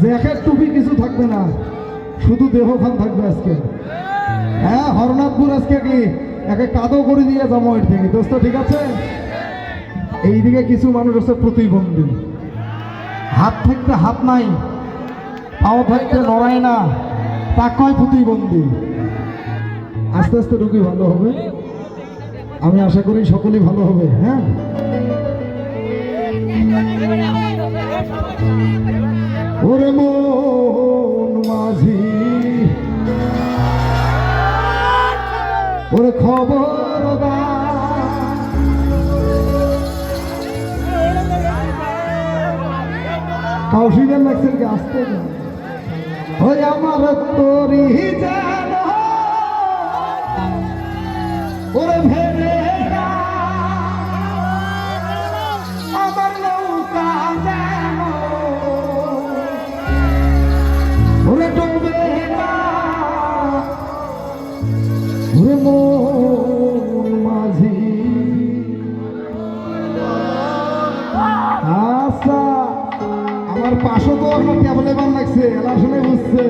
Jacket টুপি কিছু থাকবে না, শুধু দেহখান থাকবে আজকে। হ্যাঁ, হরনাথপুর আজকে কি একে কাদো করে দিয়ে যাবো এর থেকে, দোস্ত ঠিক আছে? এইদিকে কিছু মানুষ আছে প্রতিবন্ধী, হাত থাকতে হাত নাই, পাও থাকতে নড়ায় না, তা কয় প্রতিবন্ধী। আস্তে আস্তে রুগী ভালো হবে, আমি আশা করি সকলেই ভালো হবে। হ্যাঁ, ওরে মন মাঝি, ওরে খবরদার, কাউশিকের লাগছেন কি আসতে, ওই আমার তোরি যেন ওরে ভেবে আমার নৌকা যেন ওরে ডুবে না, ওরে মন মাঝি। আচ্ছা, আমার পাশে তো আমার কেবল এবার লাগছে, এলা শুনে বুঝছে।